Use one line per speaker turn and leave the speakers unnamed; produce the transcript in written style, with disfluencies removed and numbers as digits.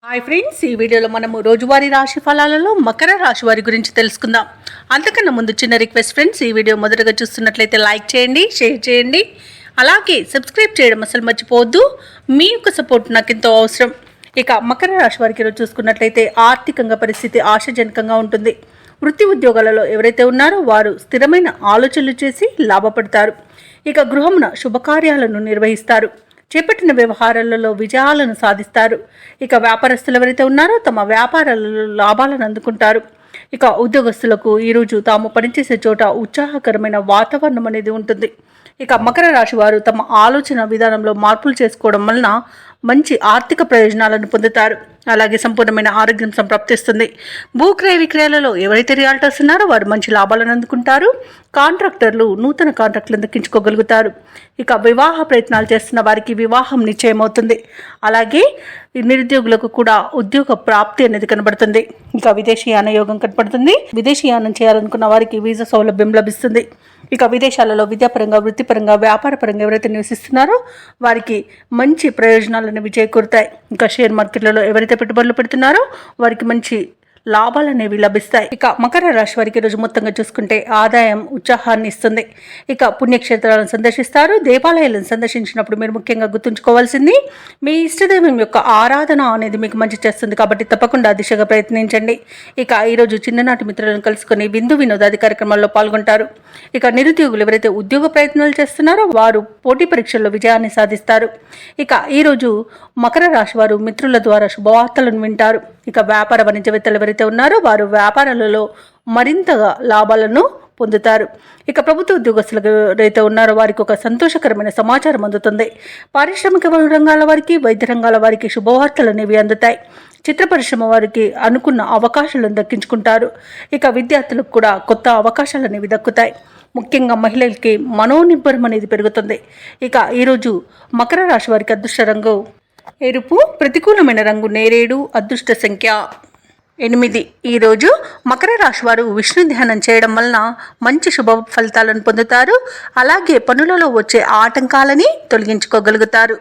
Hi friends, ఈ వీడియోలో మనము రోజువారీ రాశి ఫలాలలో మకర రాశి వారి గురించి తెలుసుకుందాం. అంతకన్నా ముందు చిన్న రిక్వెస్ట్ ఫ్రెండ్స్, ఈ వీడియో మొదటగా చూస్తున్నట్లయితే లైక్ చేయండి, షేర్ చేయండి, అలాగే సబ్స్క్రైబ్ చేయడం అసలు మర్చిపోవద్దు. మీ యొక్క సపోర్ట్ నాకు ఎంతో అవసరం. ఇక మకర రాశి వారికి ఈరోజు చూసుకున్నట్లయితే ఆర్థికంగా పరిస్థితి ఆశాజనకంగా ఉంటుంది. వృత్తి ఉద్యోగాలలో ఎవరైతే ఉన్నారో వారు స్థిరమైన ఆలోచనలు చేసి లాభపడతారు. ఇక గృహమున శుభకార్యాలను నిర్వహిస్తారు. చేపట్టిన వ్యవహారాలలో విజయాలను సాధిస్తారు. ఇక వ్యాపారస్తులు ఎవరైతే ఉన్నారో తమ వ్యాపారాలలో లాభాలను అందుకుంటారు. ఇక ఉద్యోగస్తులకు ఈరోజు తాము పనిచేసే చోట ఉత్సాహకరమైన వాతావరణం అనేది ఉంటుంది. ఇక మకర రాశి వారు తమ ఆలోచన విధానంలో మార్పులు చేసుకోవడం వలన మంచి ఆర్థిక ప్రయోజనాలను పొందుతారు. అలాగే సంపూర్ణమైన ఆరోగ్యం సంప్రాప్తిస్తుంది. భూక్రయ విక్రయాలలో ఎవరైతే రియాల్టర్స్ ఉన్నారో వారు మంచి లాభాలను అందుకుంటారు. కాంట్రాక్టర్లు నూతన కాంట్రాక్టులను దక్కించుకోగలుగుతారు. ఇక వివాహ ప్రయత్నాలు చేస్తున్న వారికి వివాహం నిశ్చయమవుతుంది. అలాగే నిరుద్యోగులకు కూడా ఉద్యోగ ప్రాప్తి అనేది కనబడుతుంది. ఇక విదేశీయాన యోగం కనబడుతుంది. విదేశీయానం చేయాలనుకున్న వారికి వీసా సౌలభ్యం లభిస్తుంది. ఇక విదేశాలలో విద్యాపరంగా, వృత్తిపరంగా, వ్యాపారపరంగా ఎవరైతే నివసిస్తున్నారో వారికి మంచి ప్రయోజనాలు అనేవి చేకూరుతాయి. ఇంకా షేర్ మార్కెట్లలో ఎవరైతే పెట్టుబడులు పెడుతున్నారో వారికి మంచి లాభాలు అనేవి లభిస్తాయి. ఇక మకర రాశి వారికి రోజు మొత్తంగా చూసుకుంటే ఆదాయం ఉత్సాహాన్ని ఇస్తుంది. ఇక పుణ్యక్షేత్రాలను సందర్శిస్తారు. దేవాలయాలను సందర్శించినప్పుడు మీరు ముఖ్యంగా గుర్తుంచుకోవాల్సింది మీ ఇష్టదైవం యొక్క ఆరాధన అనేది మీకు మంచి చేస్తుంది. కాబట్టి తప్పకుండా దిశగా ప్రయత్నించండి. ఇక ఈరోజు చిన్ననాటి మిత్రులను కలుసుకొని విందు వినోదాది కార్యక్రమాల్లో పాల్గొంటారు. ఇక నిరుద్యోగులు ఎవరైతే ఉద్యోగ ప్రయత్నాలు చేస్తున్నారో వారు పోటీ పరీక్షల్లో విజయాన్ని సాధిస్తారు. ఇక ఈరోజు మకర రాశి వారు మిత్రుల ద్వారా శుభవార్తలను వింటారు. ఇక వ్యాపార వాణిజ్యవేత్తలు ఎవరైతే ఉన్నారో వారు వ్యాపారాలలో మరింతగా లాభాలను పొందుతారు. ఇక ప్రభుత్వ ఉద్యోగస్తులు ఎవరైతే ఉన్నారో వారికి ఒక సంతోషకరమైన సమాచారం అందుతుంది. పారిశ్రామిక రంగాల వారికి, వైద్య రంగాల వారికి శుభవార్తలు అనేవి అందుతాయి. చిత్ర పరిశ్రమ వారికి అనుకున్న అవకాశాలను దక్కించుకుంటారు. ఇక విద్యార్థులకు కూడా కొత్త అవకాశాలు అనేవి దక్కుతాయి. ముఖ్యంగా మహిళలకి మనోనిబ్బరం అనేది పెరుగుతుంది. ఇక ఈరోజు మకర రాశి వారికి అదృష్ట రంగు ఎరుపు, ప్రతికూలమైన రంగు నేరేడు, అదృష్ట సంఖ్య 8. ఈరోజు మకర రాశి వారు విష్ణు ధ్యానం చేయడం వలన మంచి శుభ ఫలితాలను పొందుతారు. అలాగే పనులలో వచ్చే ఆటంకాలని తొలగించుకోగలుగుతారు.